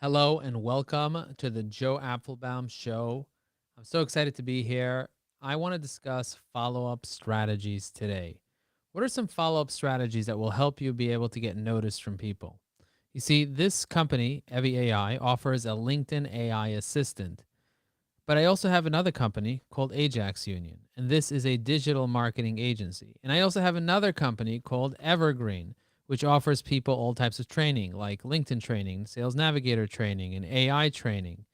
Hello and welcome to the Joe Apfelbaum Show. I'm so excited to be here. I want to discuss follow up strategies today. What are some follow up strategies that will help you be able to get noticed from people? You see, this company, Evie AI, offers a LinkedIn AI assistant, but I also have another company called Ajax Union, and this is a digital marketing agency. And I also have another company called Evergreen, which offers people all types of training like LinkedIn training, Sales Navigator training, and AI training.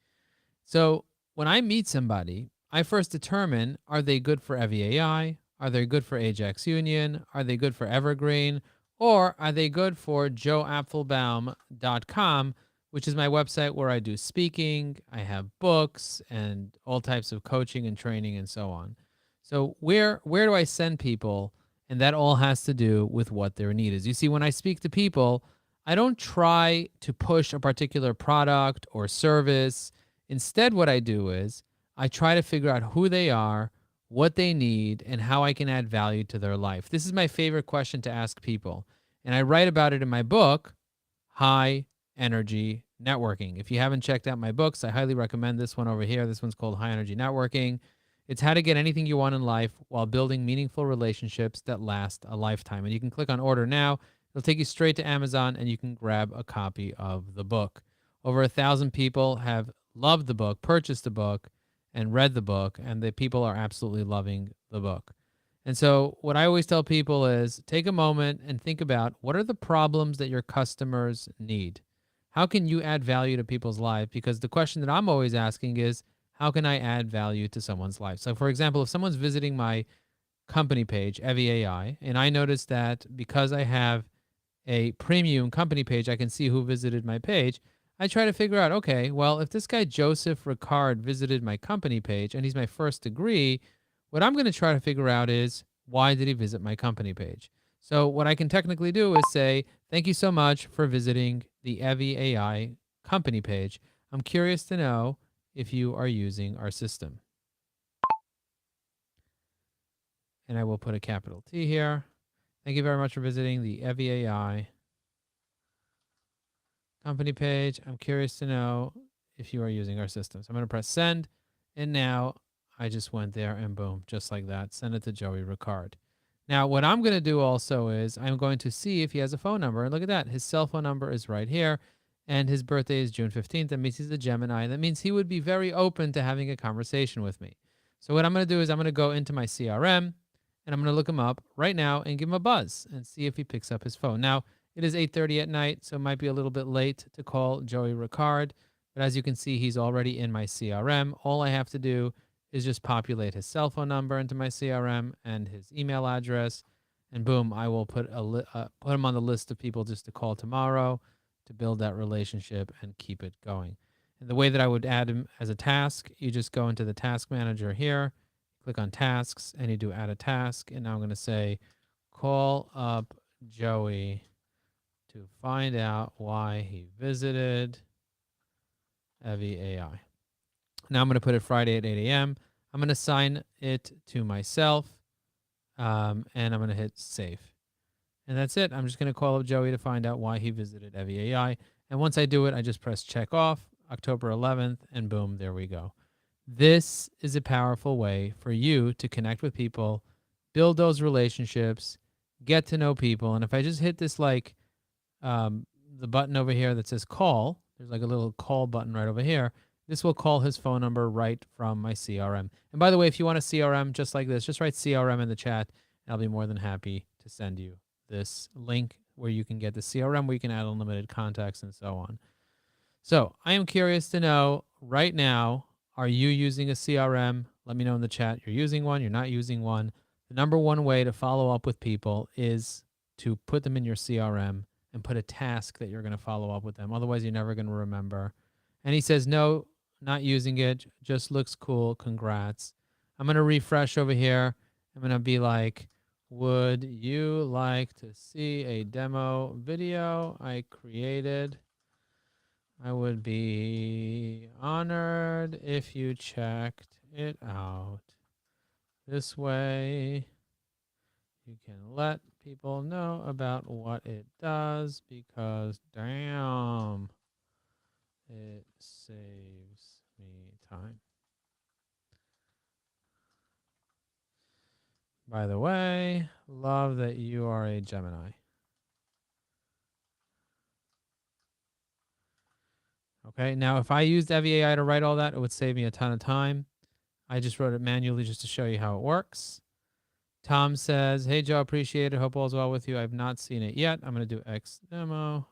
So when I meet somebody, I first determine, are they good for Evie AI? Are they good for Ajax Union? Are they good for Evergreen? Or are they good for joeapfelbaum.com, which is my website where I do speaking, I have books and all types of coaching and training and so on. So where do I send people? And that all has to do with what their need is. You see, when I speak to people, I don't try to push a particular product or service. Instead, what I do is I try to figure out who they are, what they need, and how I can add value to their life. This is my favorite question to ask people. And I write about it in my book, High Energy Networking. If you haven't checked out my books, I highly recommend this one over here. This one's called High Energy Networking. It's how to get anything you want in life while building meaningful relationships that last a lifetime. And you can click on order now. It'll take you straight to Amazon and you can grab a copy of the book. Over 1,000 people have loved the book, purchased the book, and read the book, and the people are absolutely loving the book. And so, what I always tell people is take a moment and think about what are the problems that your customers need? How can you add value to people's life? Because the question that I'm always asking is, how can I add value to someone's life? So, for example, if someone's visiting my company page, Evie AI, and I notice that because I have a premium company page, I can see who visited my page. I try to figure out, okay, well, if this guy Joseph Ricard visited my company page and he's my first degree, what I'm going to try to figure out is why did he visit my company page? So what I can technically do is say, thank you so much for visiting the Evie AI company page. I'm curious to know if you are using our system. And I will put a capital T here. Thank you very much for visiting the Evie AI company page. I'm curious to know if you are using our system. So I'm going to press send. And now I just went there and boom, just like that, send it to Joey Ricard. Now, what I'm going to do also is I'm going to see if he has a phone number. And look at that. His cell phone number is right here. And his birthday is June 15th. That means he's a Gemini. That means he would be very open to having a conversation with me. So what I'm going to do is I'm going to go into my CRM and I'm going to look him up right now and give him a buzz and see if he picks up his phone. Now, it is 8:30 at night, so it might be a little bit late to call Joey Ricard. But as you can see, he's already in my CRM. All I have to do is just populate his cell phone number into my CRM and his email address, and boom, I will put him on the list of people just to call tomorrow to build that relationship and keep it going. And the way that I would add him as a task, you just go into the task manager here, click on tasks, and you do add a task. And now I'm going to say, call up Joey to find out why he visited Evie AI. Now I'm going to put it Friday at 8 a.m. I'm going to assign it to myself, and I'm going to hit save. And that's it. I'm just going to call up Joey to find out why he visited Evie AI. And once I do it, I just press check off, October 11th, and boom, there we go. This is a powerful way for you to connect with people, build those relationships, get to know people. And if I just hit this um, the button over here that says call, there's like a little call button right over here. This will call his phone number right from my CRM. And by the way, if you want a CRM just like this, just write CRM in the chat, and I'll be more than happy to send you this link where you can get the CRM, where you can add unlimited contacts and so on. So I am curious to know right now, are you using a CRM? Let me know in the chat. You're using one, you're not using one. The number one way to follow up with people is to put them in your CRM and put a task that you're going to follow up with them. Otherwise, you're never going to remember. And he says, no, not using it. Just looks cool. Congrats. I'm going to refresh over here. I'm going to be like, would you like to see a demo video I created? I would be honored if you checked it out. This way, you can let people know about what it does because, damn, saves me time. By the way, love that you are a Gemini. Okay, now if I used EVAI to write all that, it would save me a ton of time. I just wrote it manually just to show you how it works. Tom says, hey, Joe, appreciate it. Hope all's well with you. I've not seen it yet. I'm going to do X demo.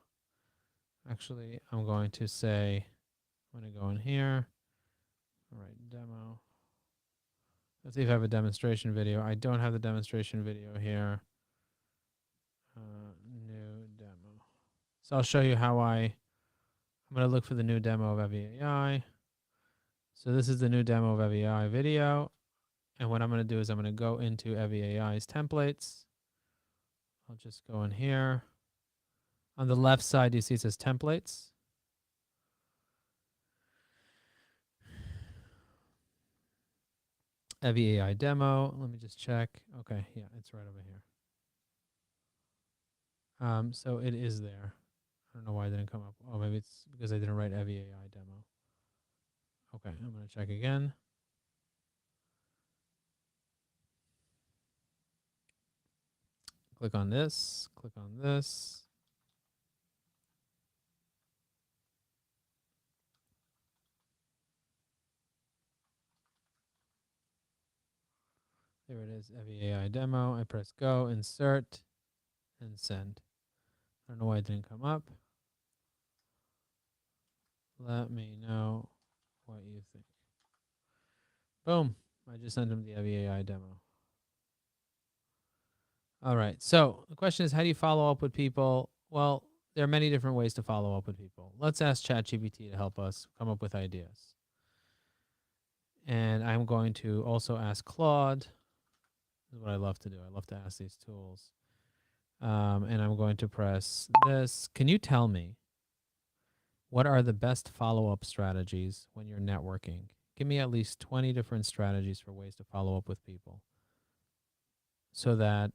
Actually, I'm going to say, I'm going to go in here. All right, demo. Let's see if I have a demonstration video. I don't have the demonstration video here. New demo. So I'll show you how I'm going to look for the new demo of EVAI. So this is the new demo of EVAI video. And what I'm going to do is I'm going to go into EVAI's templates. I'll just go in here. On the left side, you see it says templates. EVAI demo. Let me just check. Okay, yeah, it's right over here. So it is there. I don't know why it didn't come up. Oh, maybe it's because I didn't write EVAI demo. Okay, I'm going to check again. Click on this. Click on this. There it is, EVAI demo. I press go, insert, and send. I don't know why it didn't come up. Let me know what you think. Boom. I just sent him the EVAI demo. All right. So the question is, how do you follow up with people? Well, there are many different ways to follow up with people. Let's ask ChatGPT to help us come up with ideas. And I'm going to also ask Claude. This is what I love to do. I love to ask these tools. And I'm going to press this. Can you tell me what are the best follow-up strategies when you're networking? Give me at least 20 different strategies for ways to follow up with people so that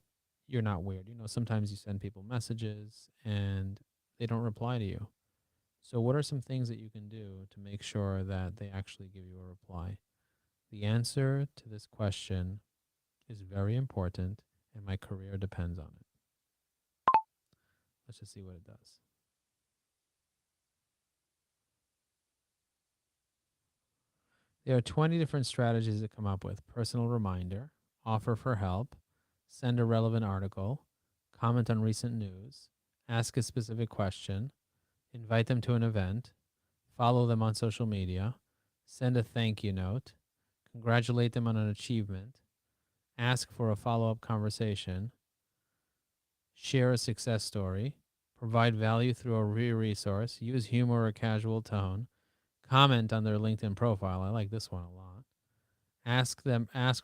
you're not weird. You know, sometimes you send people messages and they don't reply to you. So what are some things that you can do to make sure that they actually give you a reply? The answer to this question is very important, and my career depends on it. Let's just see what it does. There are 20 different strategies to come up with: personal reminder, offer for help, send a relevant article, comment on recent news, ask a specific question, invite them to an event, follow them on social media, send a thank you note, congratulate them on an achievement, ask for a follow-up conversation, share a success story, provide value through a resource, use humor or casual tone, comment on their LinkedIn profile. I like this one a lot. Ask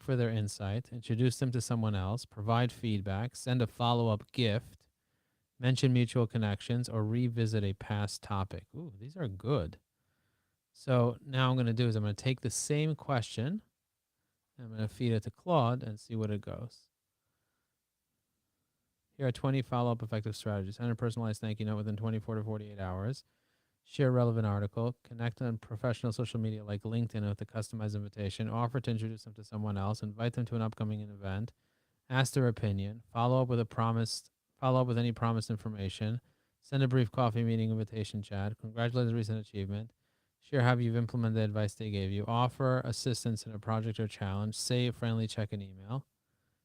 for their insight, introduce them to someone else, provide feedback, send a follow-up gift, mention mutual connections, or revisit a past topic. Ooh, these are good. So now I'm going to do is I'm going to take the same question, I'm going to feed it to Claude and see what it goes. Here are 20 follow-up effective strategies. Send a personalized thank you note within 24 to 48 hours. Share a relevant article. Connect on professional social media like LinkedIn with a customized invitation. Offer to introduce them to someone else. Invite them to an upcoming event. Ask their opinion. Follow up with any promised information. Send a brief coffee meeting invitation chat. Congratulate the recent achievement. Share how you've implemented the advice they gave you. Offer assistance in a project or challenge. Say a friendly check-in email.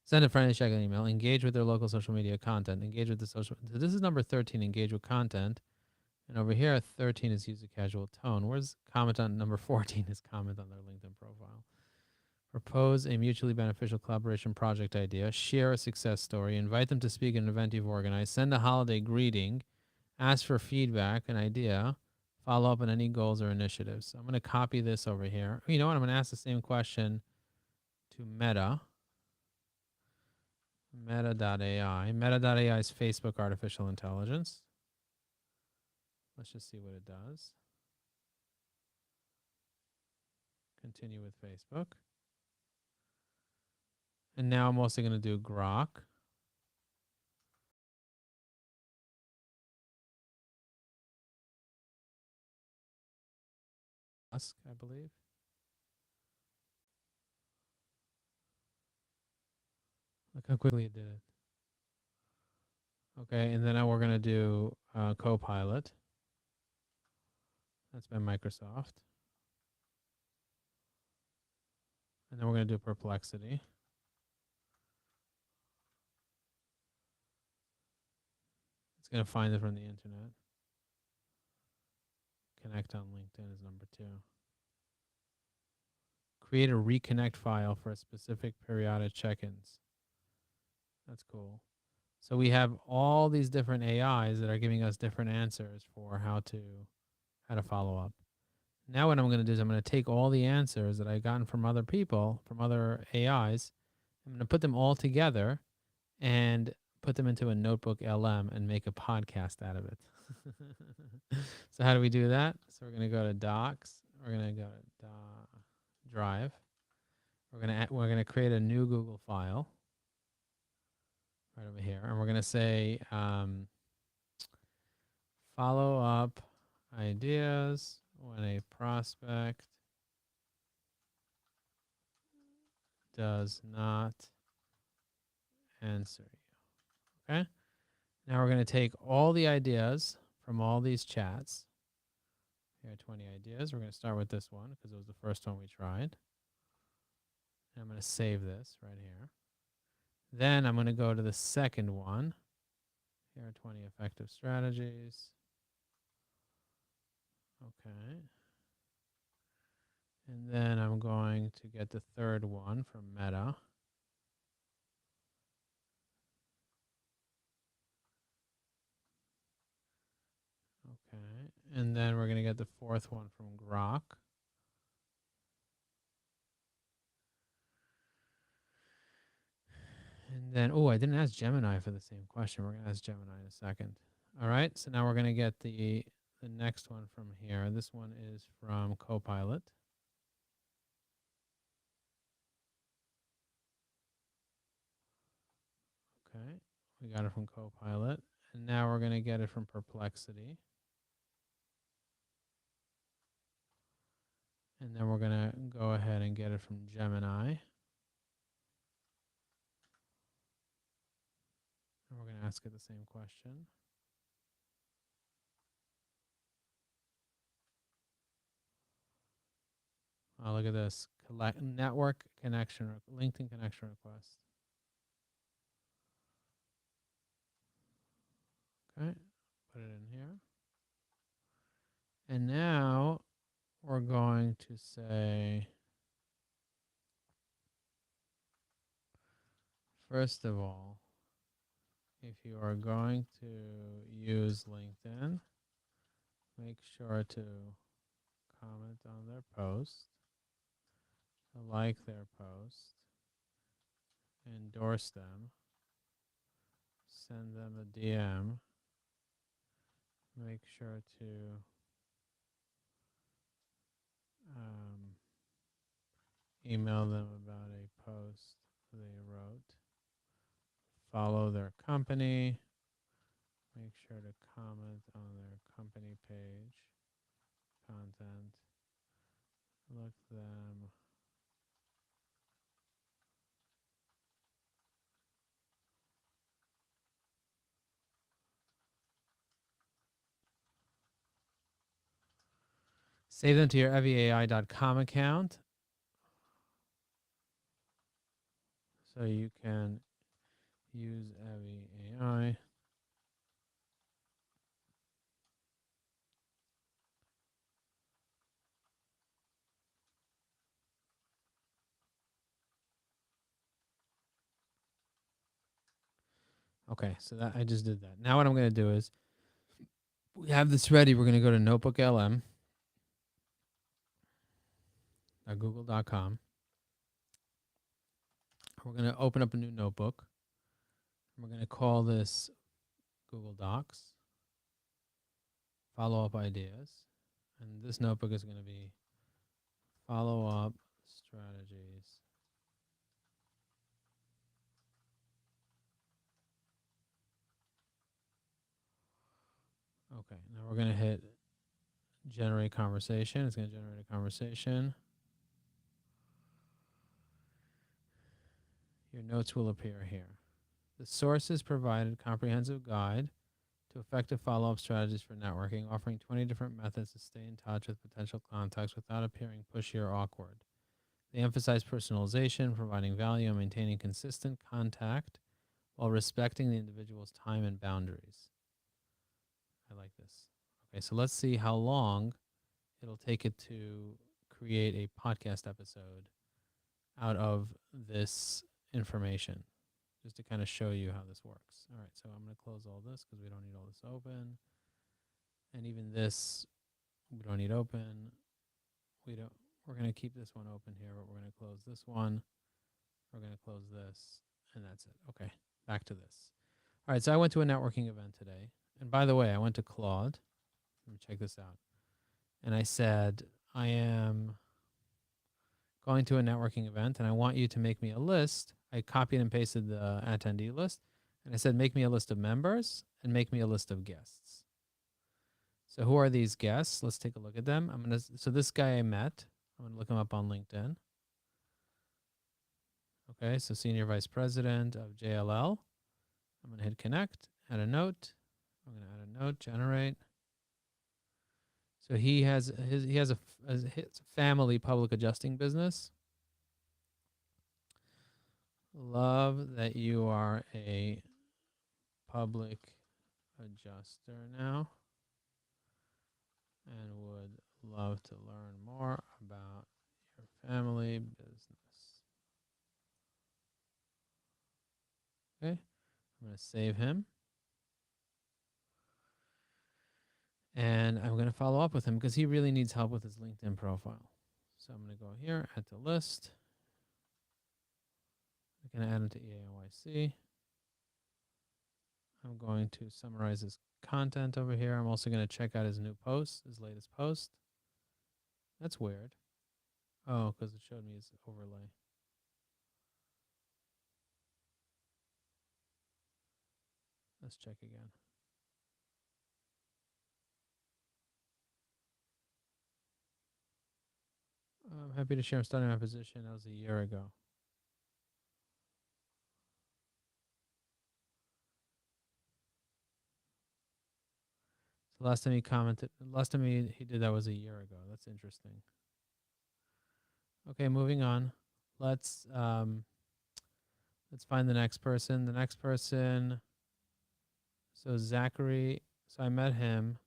Send a friendly check-in email. Engage with their local social media content. Engage with the social. So this is number 13. Engage with content. And over here, 13 is use a casual tone. Where's comment on number 14 is comment on their LinkedIn profile. Propose a mutually beneficial collaboration project idea. Share a success story. Invite them to speak at an event you've organized. Send a holiday greeting. Ask for feedback, an idea. Follow up on any goals or initiatives. So I'm going to copy this over here. You know what? I'm going to ask the same question to Meta. Meta.ai. Meta.ai is Facebook artificial intelligence. Let's just see what it does. Continue with Facebook. And now I'm also going to do Grok. I believe. Look how quickly it did it. Okay, and then now we're going to do Copilot. That's by Microsoft. And then we're going to do Perplexity. It's going to find it from the internet. Connect on LinkedIn is number 2. Create a reconnect file for a specific periodic check-ins. That's cool. So we have all these different AIs that are giving us different answers for how to follow up. Now what I'm going to do is I'm going to take all the answers that I've gotten from other people, from other AIs, I'm going to put them all together and put them into a notebook LM and make a podcast out of it. So how do we do that? So we're going to go to Docs. We're going to go to Drive. We're going to create a new Google file right over here, and we're going to say follow up ideas when a prospect does not answer you. Okay. Now we're going to take all the ideas from all these chats. Here are 20 ideas. We're going to start with this one because it was the first one we tried. And I'm going to save this right here. Then I'm going to go to the second one. Here are 20 effective strategies. Okay. And then I'm going to get the third one from Meta. Okay. And then we're going to get the fourth one from Grok. And then, oh, I didn't ask Gemini for the same question. We're going to ask Gemini in a second. All right. So now we're going to get the next one from here. This one is from Copilot. Okay. We got it from Copilot. And now we're going to get it from Perplexity. And then we're going to go ahead and get it from Gemini. And we're going to ask it the same question. Oh, look at this. Network connection, LinkedIn connection request. Okay. Put it in here. And now we're going to say, first of all, if you are going to use LinkedIn, make sure to comment on their post, like their post, endorse them, send them a DM, make sure to email them about a post they wrote, follow their company, make sure to comment on their company page, content, look them save them to your eviai.com account so you can use Evi AI. Okay, so that I just did that. Now what I'm going to do is we have this ready. We're going to go to Notebook LM, google.com. We're going to open up a new notebook. We're going to call this Google Docs, follow up ideas. And this notebook is going to be follow up strategies. Okay, now we're going to hit generate conversation. It's going to generate a conversation. Your notes will appear here. The sources provided comprehensive guide to effective follow-up strategies for networking, offering 20 different methods to stay in touch with potential contacts without appearing pushy or awkward. They emphasize personalization, providing value, and maintaining consistent contact while respecting the individual's time and boundaries. I like this. Okay, so let's see how long it'll take it to create a podcast episode out of this information, just to kind of show you how this works. All right, so I'm going to close all this because we don't need all this open. And even this, we don't need open. We're going to keep this one open here, but we're going to close this one. We're going to close this, and that's it. Okay, back to this. All right, so I went to a networking event today. And by the way, I went to Claude. Let me check this out. And I said, I am going to a networking event and I want you to make me a list. I copied and pasted the attendee list. And I said, make me a list of members and make me a list of guests. So who are these guests? Let's take a look at them. So this guy I met, I'm going to look him up on LinkedIn. Okay, so Senior Vice President of JLL. I'm going to hit connect, add a note. I'm going to add a note, generate. So he has his family public adjusting business. Love that you are a public adjuster now and would love to learn more about your family business. Okay, I'm going to save him. And I'm going to follow up with him because he really needs help with his LinkedIn profile. So I'm going to go here, add to list. I'm going to add him to EANYC. I'm going to summarize his content over here. I'm also going to check out his new post, his latest post. That's weird. Oh, because it showed me his overlay. Let's check again. I'm happy to share I'm starting my position. That was a year ago. So last time he did that was a year ago. That's interesting. Okay, moving on. Let's find the next person. The next person. So Zachary. So I met him.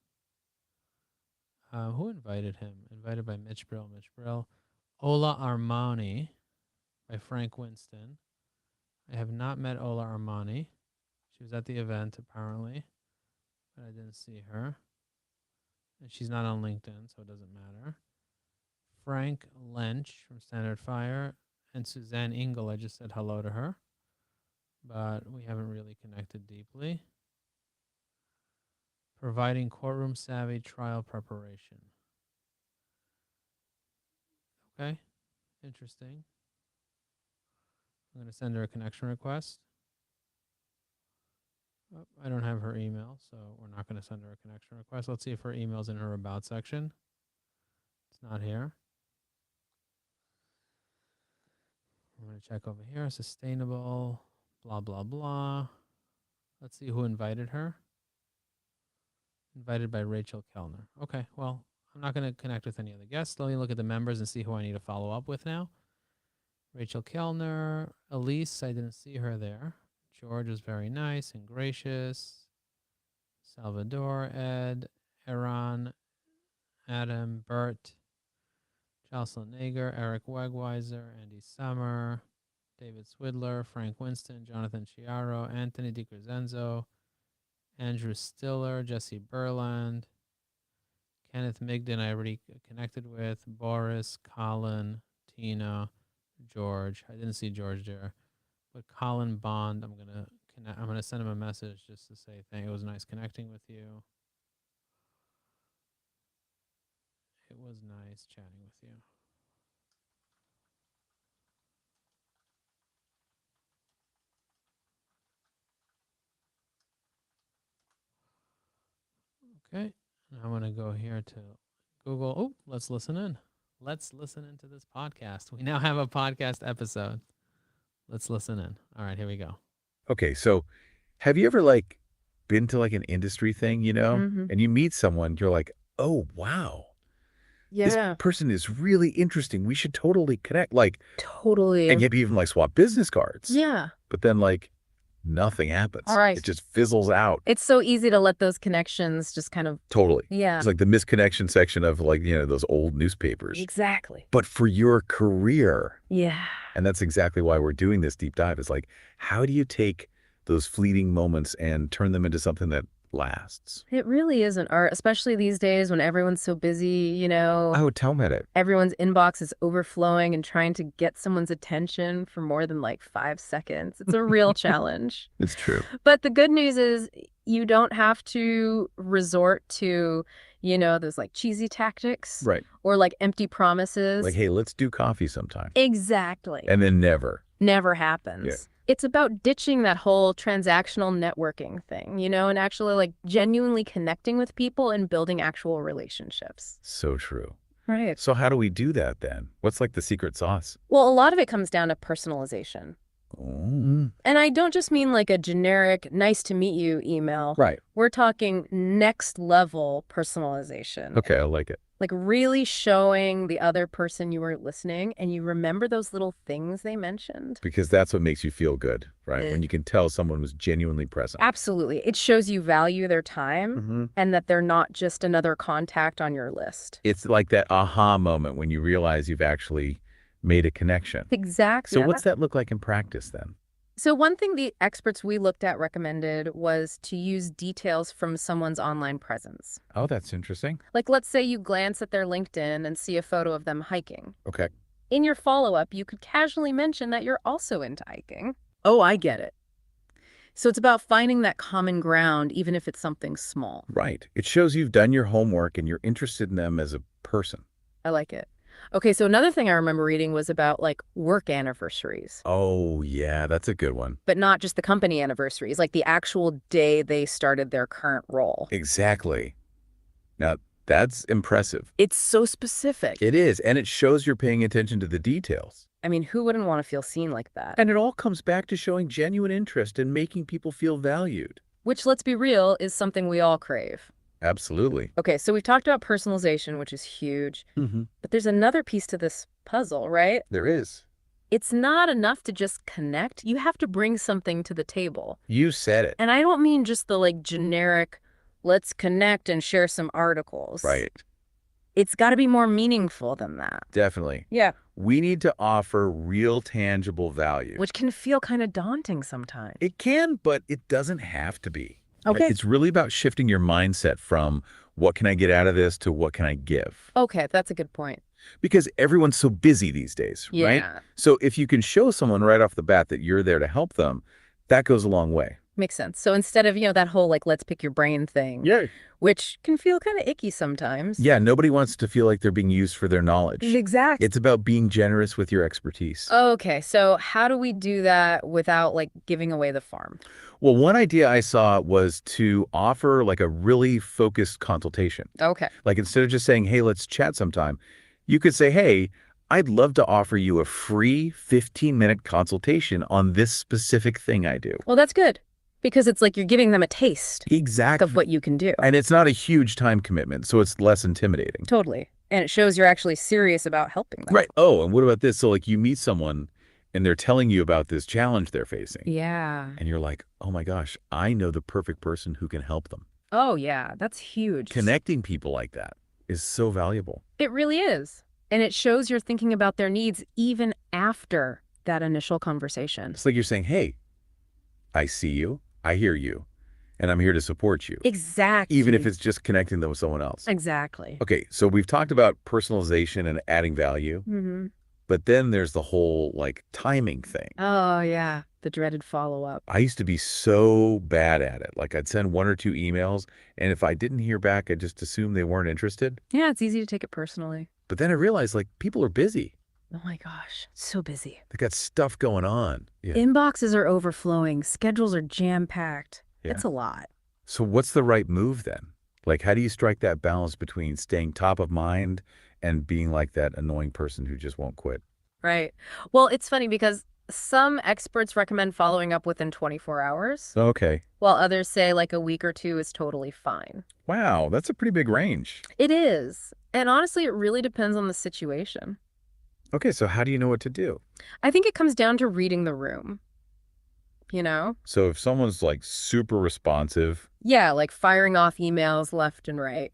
Who invited him? Invited by Mitch Brill. Mitch Brill. Ola Armani by Frank Winston. I have not met Ola Armani. She was at the event apparently, but I didn't see her. And she's not on LinkedIn, so it doesn't matter. Frank Lench from Standard Fire and Suzanne Engel. I just said hello to her, but we haven't really connected deeply. Providing courtroom savvy trial preparation. Okay, interesting. I'm going to send her a connection request. Oh, I don't have her email, so we're not going to send her a connection request. Let's see if her email's in her about section. It's not here. I'm going to check over here. Sustainable, blah, blah, blah. Let's see who invited her. Invited by Rachel Kellner. Okay, well, I'm not going to connect with any other guests. Let me look at the members and see who I need to follow up with now. Rachel Kellner. Elise, I didn't see her there. George was very nice and gracious. Salvador, Ed, Aaron, Adam, Bert, Jocelyn Nager, Eric Wegweiser, Andy Summer, David Swidler, Frank Winston, Jonathan Chiaro, Anthony DiCrescenzo, Andrew Stiller, Jesse Burland, Kenneth Migden, I already connected with, Boris, Colin, Tina, George. I didn't see George there, but Colin Bond, I'm gonna send him a message just to say it was nice connecting with you. It was nice chatting with you. Okay, and I'm gonna go here to Google. Oh, let's listen in. Let's listen into this podcast. We now have a podcast episode. Let's listen in. All right, here we go. Okay, so have you ever like been to like an industry thing, Hmm. and you meet someone, you're like, oh, wow, this Yeah, person is really interesting. We should totally connect. Like, and totally. maybe even like swap business cards. Yeah. But then like nothing All happens. right. It just fizzles out. It's so easy to let those connections just kind of, Totally. yeah, It's like the misconnection section of like, those old newspapers. exactly. But for your career, Yeah. and that's exactly why we're doing this deep dive, is like, how do you take those fleeting moments and turn them into something that lasts? It really is an art, especially these days when everyone's so busy, Oh, tell me it. everyone's inbox is overflowing and trying to get someone's attention for more than like 5 seconds. It's a real challenge. It's true. But the good news is you don't have to resort to, those like cheesy tactics Right. or like empty promises. Like, hey, let's do coffee sometime. Exactly. And then never. Never happens. Yeah. It's about ditching that whole transactional networking thing, and actually like genuinely connecting with people and building actual relationships. So true. Right. So how do we do that then? What's like the secret sauce? Well, a lot of it comes down to personalization. Oh. And I don't just mean like a generic nice to meet you email. Right. We're talking next level personalization. Okay, I like it. Like really showing the other person you were listening and you remember those little things they mentioned. Because that's what makes you feel good, right? Eh. When you can tell someone was genuinely present. Absolutely. It shows you value their time Mm-hmm. and that they're not just another contact on your list. It's like that aha moment when you realize you've actually made a connection. Exactly. So what's that look like in practice then? So one thing the experts we looked at recommended was to use details from someone's online presence. Oh, that's interesting. Like let's say you glance at their LinkedIn and see a photo of them hiking. Okay. In your follow-up, you could casually mention that you're also into hiking. Oh, I get it. So it's about finding that common ground, even if it's something small. Right. It shows you've done your homework and you're interested in them as a person. I like it. Okay, so another thing I remember reading was about like work anniversaries, Oh, yeah, that's a good one. but not just the company anniversaries, like the actual day they started their current role. Exactly. Now, that's impressive. It's so specific. It is, and it shows you're paying attention to the details. I mean, who wouldn't want to feel seen like that? And it all comes back to showing genuine interest and making people feel valued. Which, let's be real, is something we all crave. Absolutely. Okay, so we've talked about personalization, which is huge, Mm-hmm. but there's another piece to this puzzle, right? There is. It's not enough to just connect. You have to bring something to the table. You said it. And I don't mean just the like generic, let's connect and share some articles. Right. It's got to be more meaningful than that. Definitely. Yeah. We need to offer real tangible value. Which can feel kind of daunting sometimes. It can, but it doesn't have to be. Okay. It's really about shifting your mindset from what can I get out of this to what can I give? Okay, that's a good point. Because everyone's so busy these days, right? Yeah. So if you can show someone right off the bat that you're there to help them, that goes a long way. Makes sense. So instead of, that whole like, let's pick your brain thing, Yeah. which can feel kind of icky sometimes. Yeah, nobody wants to feel like they're being used for their knowledge. Exactly. It's about being generous with your expertise. Okay, so how do we do that without like giving away the farm? Well, one idea I saw was to offer like a really focused consultation. Okay. Like instead of just saying, hey, let's chat sometime, you could say, hey, I'd love to offer you a free 15-minute consultation on this specific thing I do. Well, that's good because it's like you're giving them a taste Exactly. of what you can do. And it's not a huge time commitment, so it's less intimidating. Totally. And it shows you're actually serious about helping them. Right. Oh, and what about this? So like you meet someone and they're telling you about this challenge they're facing. Yeah. And you're like, oh my gosh, I know the perfect person who can help them. Oh, yeah. That's huge. Connecting people like that is so valuable. It really is. And it shows you're thinking about their needs even after that initial conversation. It's like you're saying, hey, I see you, I hear you, and I'm here to support you. Exactly. Even if it's just connecting them with someone else. Exactly. Okay, so we've talked about personalization and adding value, Mm-hmm. but then there's the whole like timing thing. Oh, yeah. The dreaded follow-up. I used to be so bad at it. Like I'd send 1 or 2 emails, and if I didn't hear back, I'd just assume they weren't interested. Yeah, it's easy to take it personally. But then I realized like people are busy. Oh my gosh, so busy. They got stuff going on. Yeah. Inboxes are overflowing. Schedules are jam-packed. Yeah. It's a lot. So what's the right move then? Like, how do you strike that balance between staying top of mind and being like that annoying person who just won't quit? Right. Well, it's funny because some experts recommend following up within 24 hours, Okay. while others say like a week or two is totally fine. Wow, that's a pretty big range. It is. And honestly, it really depends on the situation. Okay, so how do you know what to do? I think it comes down to reading the room, you know? So if someone's like super responsive, Yeah, like firing off emails left and right.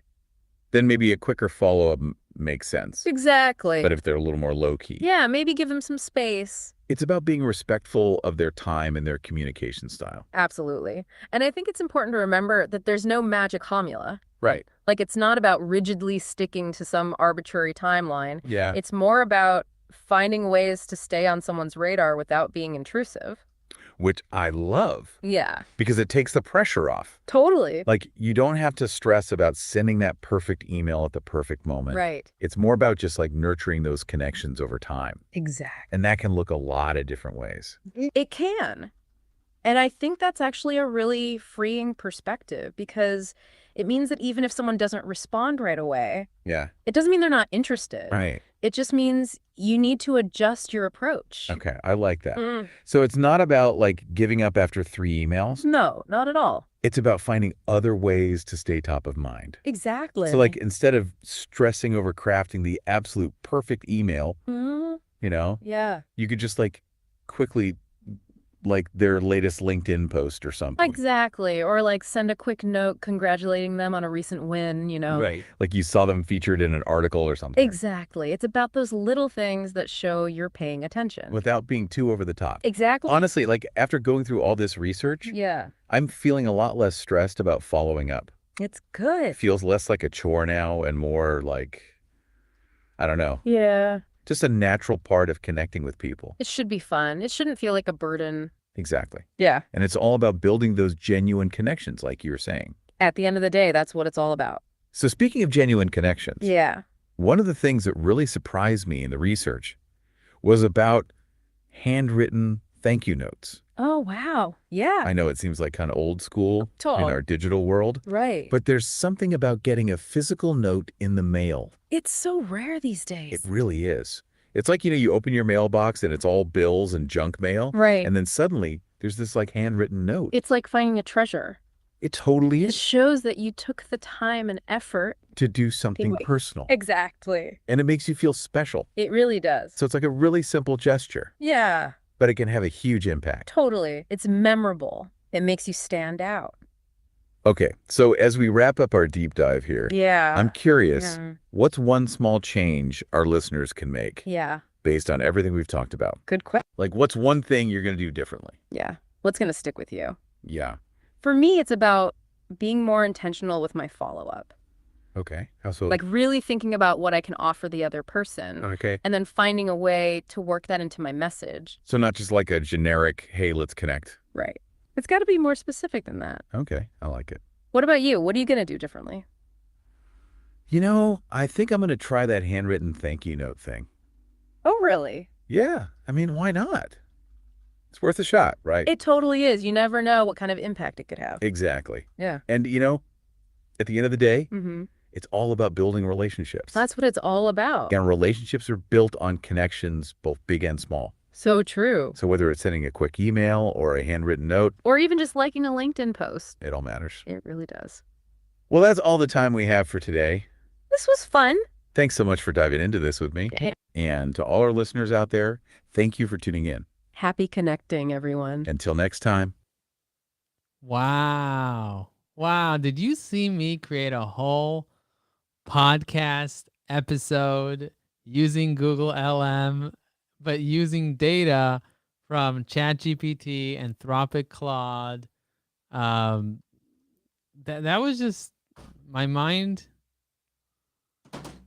then maybe a quicker follow-up makes sense. Exactly. But if they're a little more low-key, Yeah, maybe give them some space. it's about being respectful of their time and their communication style. Absolutely. And I think it's important to remember that there's no magic formula. Right. Like, it's not about rigidly sticking to some arbitrary timeline. Yeah. It's more about finding ways to stay on someone's radar without being intrusive. Which I love Yeah, because it takes the pressure off. totally. Like, you don't have to stress about sending that perfect email at the perfect moment. Right. It's more about just like nurturing those connections over time. Exactly. And that can look a lot of different ways. It can. And I think that's actually a really freeing perspective because it means that even if someone doesn't respond right away, Yeah. it doesn't mean they're not interested. Right. It just means you need to adjust your approach. Okay. I like that. Mm. So it's not about like giving up after 3 emails. No, not at all. It's about finding other ways to stay top of mind. Exactly. So like instead of stressing over crafting the absolute perfect email, Mm, yeah. you could just like quickly like their latest LinkedIn post or something. Exactly. Or like send a quick note congratulating them on a recent win, Right. Like you saw them featured in an article or something. Exactly. It's about those little things that show you're paying attention. Without being too over the top. Exactly. Honestly, like after going through all this research, Yeah. I'm feeling a lot less stressed about following up. It's good. It feels less like a chore now and more like, I don't know, Yeah. just a natural part of connecting with people. It should be fun. It shouldn't feel like a burden. Exactly. Yeah. And it's all about building those genuine connections, like you were saying. At the end of the day, that's what it's all about. So speaking of genuine connections, Yeah. one of the things that really surprised me in the research was about handwritten thank you notes. Oh, wow. Yeah. I know it seems like kind of old school in Totally. our digital world, Right. but there's something about getting a physical note in the mail. It's so rare these days. It really is. It's like, you open your mailbox and it's all bills and junk mail. Right. And then suddenly there's this like handwritten note. It's like finding a treasure. It totally It is shows that you took the time and effort. to do something Wait. personal. Exactly. And it makes you feel special. It really does. So it's like a really simple gesture, Yeah, but it can have a huge impact. totally. It's memorable. It makes you stand out. Okay, so as we wrap up our deep dive here, Yeah. I'm curious, Yeah. what's one small change our listeners can make Yeah. based on everything we've talked about? Good question. Like, what's one thing you're going to do differently? Yeah. What's going to stick with you? Yeah. For me, it's about being more intentional with my follow-up. Okay. How so? Like really thinking about what I can offer the other person Okay. and then finding a way to work that into my message. So not just like a generic, hey, let's connect. Right. It's got to be more specific than that. Okay. I like it. What about you? What are you going to do differently? I think I'm going to try that handwritten thank you note thing. Oh, really? Yeah. I mean, why not? It's worth a shot, right? It totally is. You never know what kind of impact it could have. Exactly. Yeah. And, at the end of the day, Mm-hmm. it's all about building relationships. That's what it's all about. And relationships are built on connections, both big and small. So true. So whether it's sending a quick email or a handwritten note, Or even just liking a LinkedIn post. it all matters. It really does. Well, that's all the time we have for today. This was fun. Thanks so much for diving into this with me. And to all our listeners out there, thank you for tuning in. Happy connecting, everyone. Until next time. Wow. Wow. Did you see me create a whole podcast episode using Google LM, but using data from ChatGPT, Anthropic Claude? That was just my mind.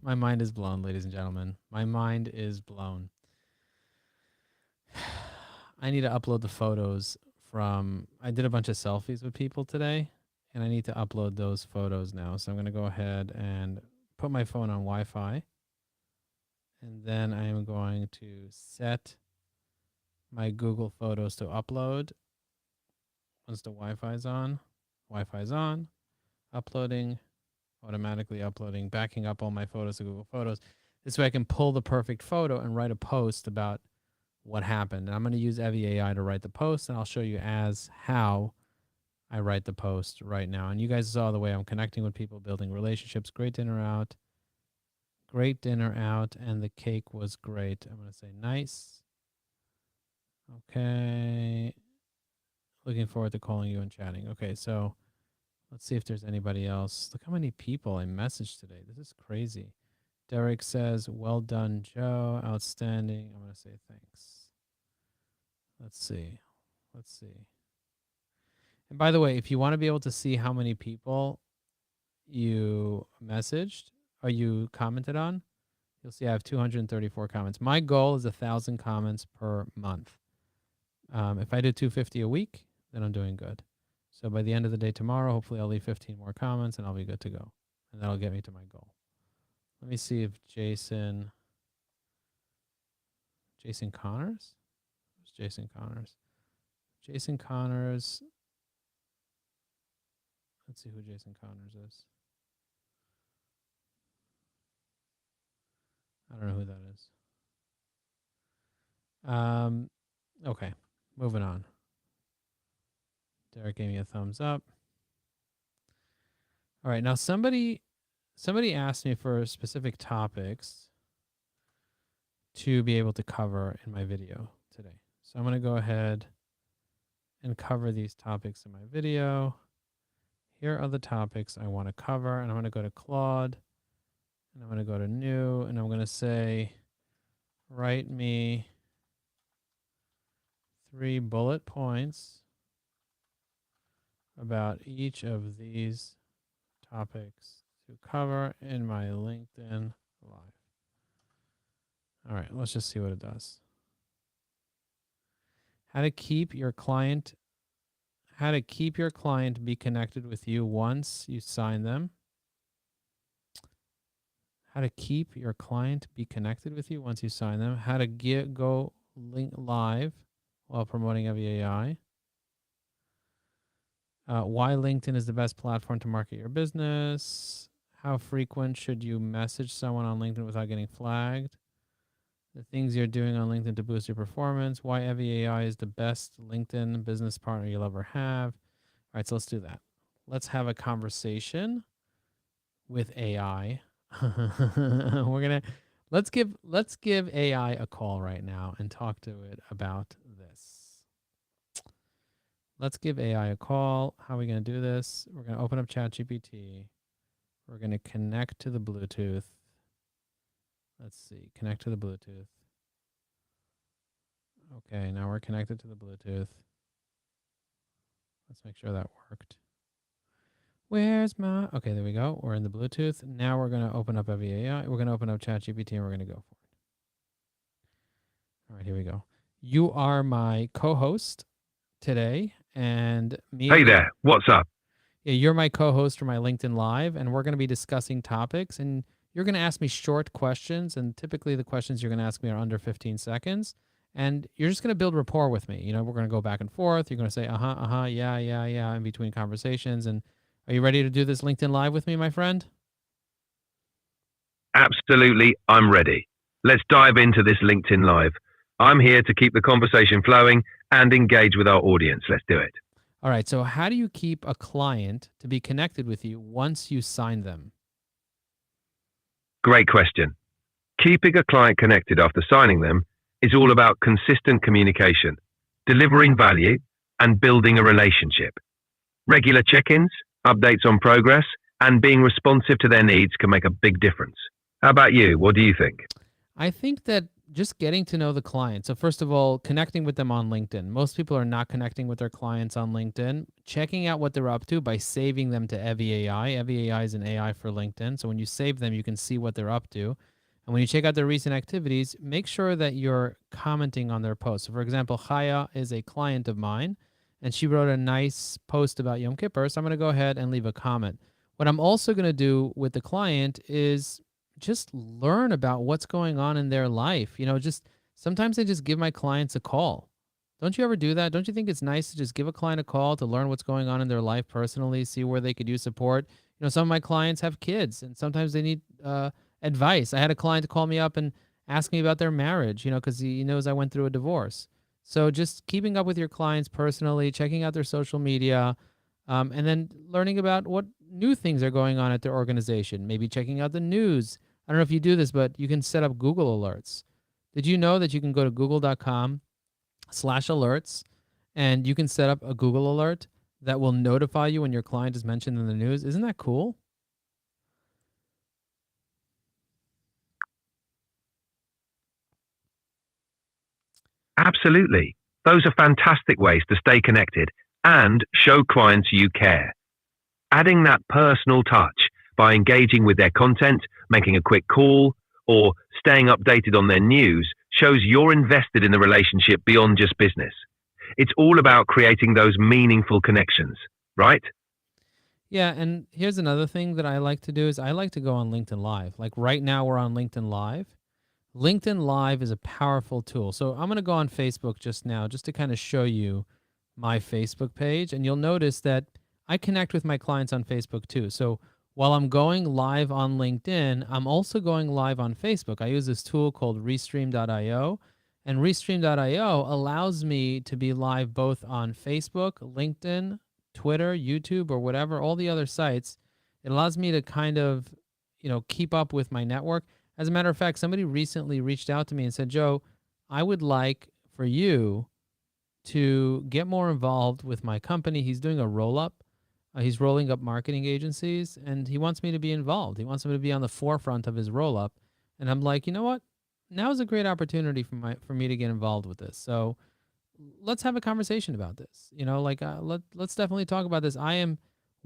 My mind is blown, ladies and gentlemen. My mind is blown. I need to upload the photos I did a bunch of selfies with people today, and I need to upload those photos now. So I'm going to go ahead and put my phone on Wi-Fi. And then I am going to set my Google Photos to upload. Once the Wi-Fi is on, uploading. automatically uploading, backing up all my photos to Google Photos. This way I can pull the perfect photo and write a post about what happened. And I'm going to use Evie AI to write the post, and I'll show you how I write the post right now. And you guys saw the way I'm connecting with people, building relationships. Great dinner out. Great dinner out, and the cake was great. I'm going to say nice. Okay. Looking forward to calling you and chatting. Okay, so let's see if there's anybody else. Look how many people I messaged today. This is crazy. Derek says, well done, Joe. Outstanding. I'm going to say thanks. Let's see. And by the way, if you want to be able to see how many people you messaged or you commented on, you'll see I have 234 comments. My goal is 1,000 comments per month. If I do 250 a week, then I'm doing good. So by the end of the day tomorrow, hopefully I'll leave 15 more comments and I'll be good to go. And that'll get me to my goal. Let me see if Jason Connors? Who's Jason Connors? Jason Connors. Let's see who Jason Connors is. I don't know who that is. Okay, moving on. Derek gave me a thumbs up. All right, now somebody asked me for specific topics to be able to cover in my video today. So I'm going to go ahead and cover these topics in my video. Here are the topics I want to cover, and I'm going to go to Claude, and I'm going to go to New, and I'm going to say, write me 3 bullet points about each of these topics to cover in my LinkedIn Live. All right, let's just see what it does. How to keep your client be connected with you once you sign them. How to keep your client be connected with you once you sign them. How to go link live while promoting Evie AI. Why LinkedIn is the best platform to market your business. How frequent should you message someone on LinkedIn without getting flagged? The things you're doing on LinkedIn to boost your performance. Why Evie AI is the best LinkedIn business partner you'll ever have. All right, so let's do that. Let's have a conversation with AI. Let's give AI a call right now and talk to it about this. Let's give AI a call. How are we going to do this? We're going to open up ChatGPT. We're going to connect to the Bluetooth. Let's see, connect to the Bluetooth. Okay, now we're connected to the Bluetooth. Let's make sure that worked. Okay, there we go. We're in the Bluetooth. Now we're going to open up Evie AI. We're going to open up ChatGPT and we're going to go for it. All right, here we go. You are my co-host today, and me. Hey there, what's up? Yeah, you're my co-host for my LinkedIn Live, and we're going to be discussing topics, and you're going to ask me short questions, and typically the questions you're going to ask me are under 15 seconds, and you're just going to build rapport with me. You know, we're going to go back and forth. You're going to say, yeah, in between conversations. And are you ready to do this LinkedIn Live with me, my friend? Absolutely, I'm ready. Let's dive into this LinkedIn Live. I'm here to keep the conversation flowing and engage with our audience. Let's do it. All right, so how do you keep a client to be connected with you once you sign them? Great question. Keeping a client connected after signing them is all about consistent communication, delivering value, and building a relationship. Regular check-ins, updates on progress, and being responsive to their needs can make a big difference. How about you? What do you think? I think that just getting to know the client. So first of all, connecting with them on LinkedIn. Most people are not connecting with their clients on LinkedIn. Checking out what they're up to by saving them to Evie AI. Evie AI is an AI for LinkedIn. So when you save them, you can see what they're up to. And when you check out their recent activities, make sure that you're commenting on their posts. So for example, Chaya is a client of mine, and she wrote a nice post about Yom Kippur. So I'm going to go ahead and leave a comment. What I'm also going to do with the client is just learn about what's going on in their life. You know, just sometimes I just give my clients a call. Don't you ever do that? Don't you think it's nice to just give a client a call to learn what's going on in their life personally, see where they could use support? Some of my clients have kids, and sometimes they need advice. I had a client call me up and ask me about their marriage, because he knows I went through a divorce. So just keeping up with your clients personally, checking out their social media, and then learning about what new things are going on at their organization. Maybe checking out the news. I don't know if you do this, but you can set up Google alerts. Did you know that you can go to google.com/alerts and you can set up a Google alert that will notify you when your client is mentioned in the news? Isn't that cool? Absolutely. Those are fantastic ways to stay connected and show clients you care. Adding that personal touch by engaging with their content, making a quick call, or staying updated on their news shows you're invested in the relationship beyond just business. It's all about creating those meaningful connections, right? Yeah, and here's another thing that I like to do is I like to go on LinkedIn Live. Like right now we're on LinkedIn Live. LinkedIn Live is a powerful tool. So I'm going to go on Facebook just now just to kind of show you my Facebook page. And you'll notice that I connect with my clients on Facebook too. So while I'm going live on LinkedIn, I'm also going live on Facebook. I use this tool called Restream.io. And Restream.io allows me to be live both on Facebook, LinkedIn, Twitter, YouTube, or whatever, all the other sites. It allows me to kind of, keep up with my network. As a matter of fact, somebody recently reached out to me and said, Joe, I would like for you to get more involved with my company. He's doing a roll up. He's rolling up marketing agencies, and he wants me to be involved. He wants me to be on the forefront of his roll up. And I'm like, you know what? Now is a great opportunity for me to get involved with this. So let's have a conversation about this. Let's definitely talk about this. I am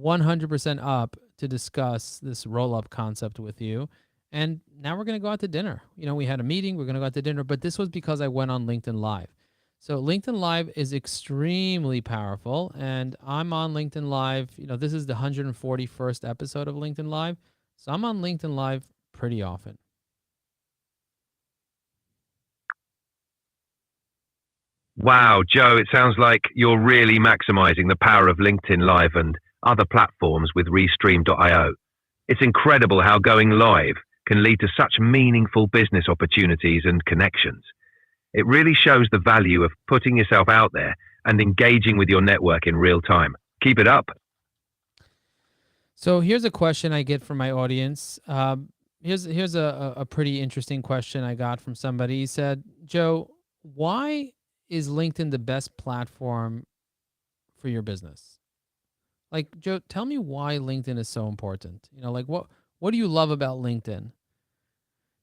100% up to discuss this roll up concept with you. And now we're going to go out to dinner. We had a meeting, we're going to go out to dinner, but this was because I went on LinkedIn Live. So LinkedIn Live is extremely powerful, and I'm on LinkedIn Live. This is the 141st episode of LinkedIn Live. So I'm on LinkedIn Live pretty often. Wow, Joe, it sounds like you're really maximizing the power of LinkedIn Live and other platforms with Restream.io. It's incredible how going live can lead to such meaningful business opportunities and connections. It really shows the value of putting yourself out there and engaging with your network in real time. Keep it up. So here's a question I get from my audience. Here's a pretty interesting question I got from somebody. He said, Joe, why is LinkedIn the best platform for your business? Like, Joe, tell me why LinkedIn is so important. What do you love about LinkedIn?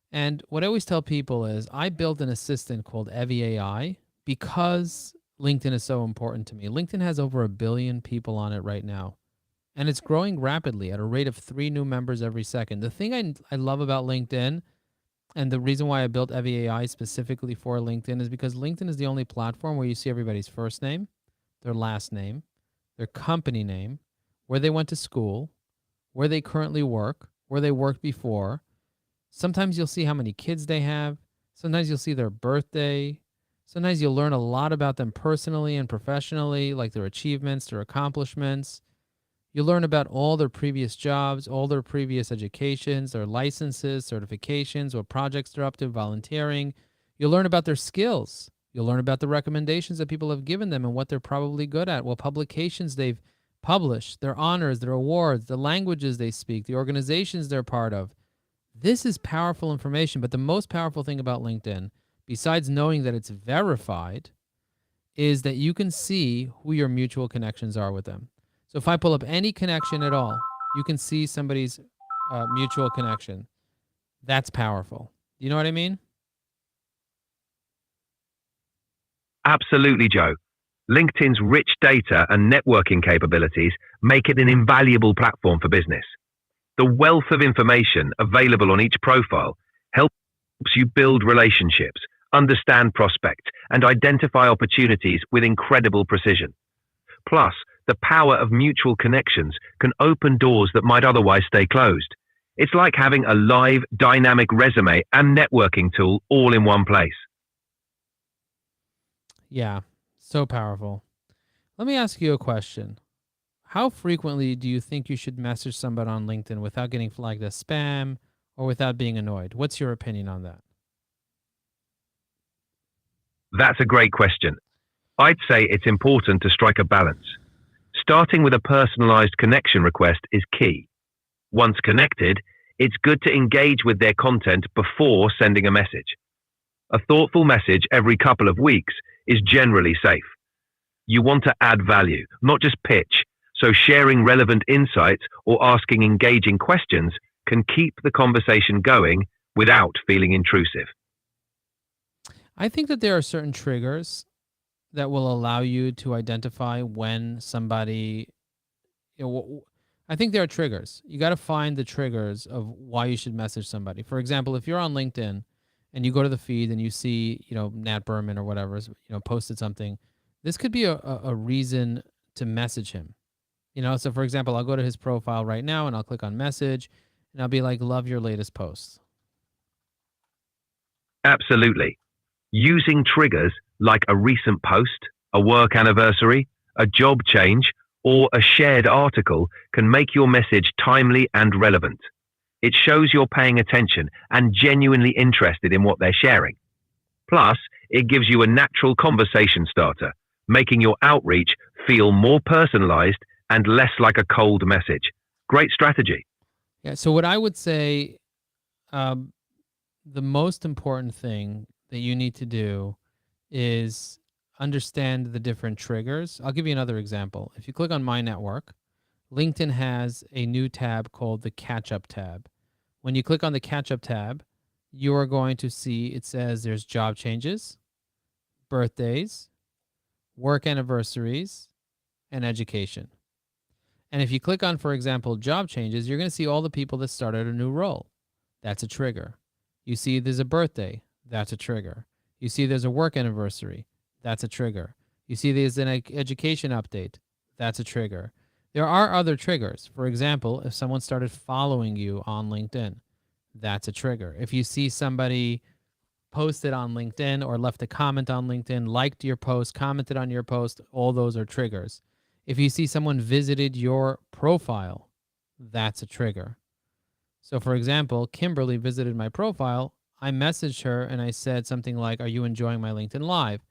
And what I always tell people is I built an assistant called Evie AI because LinkedIn is so important to me. LinkedIn has over 1 billion people on it right now, and it's growing rapidly at a rate of 3 new members every second. The thing I love about LinkedIn, and the reason why I built Evie AI specifically for LinkedIn, is because LinkedIn is the only platform where you see everybody's first name, their last name, their company name, where they went to school, where they currently work, where they worked before. Sometimes you'll see how many kids they have. Sometimes you'll see their birthday. Sometimes you'll learn a lot about them personally and professionally, like their achievements, their accomplishments. You'll learn about all their previous jobs, all their previous educations, their licenses, certifications, what projects they're up to, volunteering. You'll learn about their skills. You'll learn about the recommendations that people have given them and what they're probably good at, what publications they've published, their honors, their awards, the languages they speak, the organizations they're part of. This is powerful information, but the most powerful thing about LinkedIn, besides knowing that it's verified, is that you can see who your mutual connections are with them. So if I pull up any connection at all, you can see somebody's mutual connection. That's powerful. You know what I mean? Absolutely, Joe. LinkedIn's rich data and networking capabilities make it an invaluable platform for business. The wealth of information available on each profile helps you build relationships, understand prospects, and identify opportunities with incredible precision. Plus, the power of mutual connections can open doors that might otherwise stay closed. It's like having a live, dynamic resume and networking tool all in one place. Yeah, so powerful. Let me ask you a question. how frequently do you think you should message somebody on LinkedIn without getting flagged as spam or without being annoyed? What's your opinion on that? That's a great question. I'd say it's important to strike a balance. Starting with a personalized connection request is key. Once connected, it's good to engage with their content before sending a message. A thoughtful message every couple of weeks is generally safe. You want to add value, not just pitch, so sharing relevant insights or asking engaging questions can keep the conversation going without feeling intrusive. I think that there are certain triggers that will allow you to identify when somebody, I think there are triggers. You got to find the triggers of why you should message somebody. For example, if you're on LinkedIn and you go to the feed and you see, Nat Berman or whatever, posted something, this could be a reason to message him. So for example, I'll go to his profile right now and I'll click on message and I'll be like, love your latest post. Absolutely. Using triggers like a recent post, a work anniversary, a job change, or a shared article can make your message timely and relevant. It shows you're paying attention and genuinely interested in what they're sharing. Plus, it gives you a natural conversation starter, making your outreach feel more personalized and less like a cold message. Great strategy. Yeah. So what I would say, the most important thing that you need to do is understand the different triggers. I'll give you another example. If you click on My Network, LinkedIn has a new tab called the Catch Up tab. When you click on the Catch Up tab, you are going to see it says there's job changes, birthdays, work anniversaries, and education. And if you click on, for example, job changes, you're going to see all the people that started a new role. That's a trigger. You see there's a birthday. That's a trigger. You see there's a work anniversary. That's a trigger. You see there's an education update. That's a trigger. There are other triggers. For example, if someone started following you on LinkedIn, that's a trigger. If you see somebody posted on LinkedIn or left a comment on LinkedIn, liked your post, commented on your post, all those are triggers. If you see someone visited your profile, that's a trigger. So for example, Kimberly visited my profile. I messaged her and I said something like, are you enjoying my LinkedIn Live?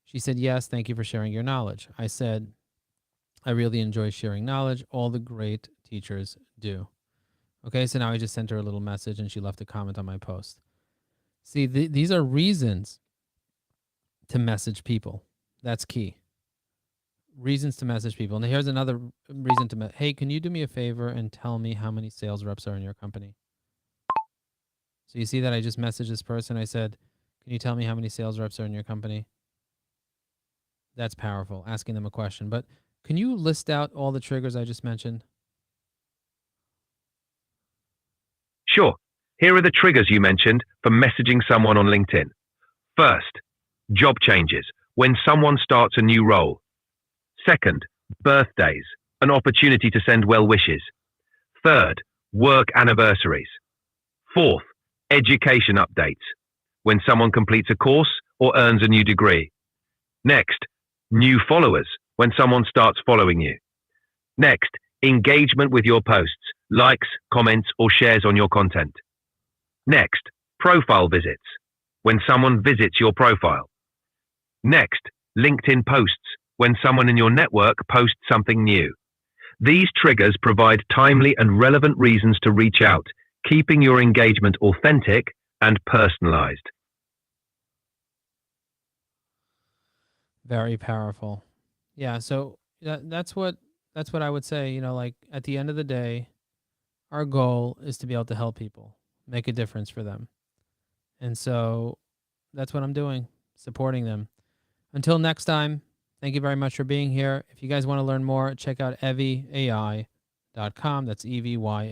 She said, yes, thank you for sharing your knowledge. I said, I really enjoy sharing knowledge. All the great teachers do. Okay, so now I just sent her a little message and she left a comment on my post. See, these are reasons to message people. That's key. Reasons to message people. And here's another reason to hey, can you do me a favor and tell me how many sales reps are in your company? So you see that I just messaged this person. I said, can you tell me how many sales reps are in your company? That's powerful, asking them a question. But can you list out all the triggers I just mentioned? Sure. Here are the triggers you mentioned for messaging someone on LinkedIn. First, job changes, when someone starts a new role. Second, birthdays, an opportunity to send well wishes. Third, work anniversaries. Fourth, education updates, when someone completes a course or earns a new degree. Next, new followers, when someone starts following you. Next, engagement with your posts, likes, comments, or shares on your content. Next, profile visits, when someone visits your profile. Next, LinkedIn posts, when someone in your network posts something new. These triggers provide timely and relevant reasons to reach out, keeping your engagement authentic and personalized. Very powerful. Yeah, so that's what I would say, like at the end of the day, our goal is to be able to help people, make a difference for them. And so that's what I'm doing, supporting them. Until next time, thank you very much for being here. If you guys want to learn more, check out evyai.com. That's EVYA.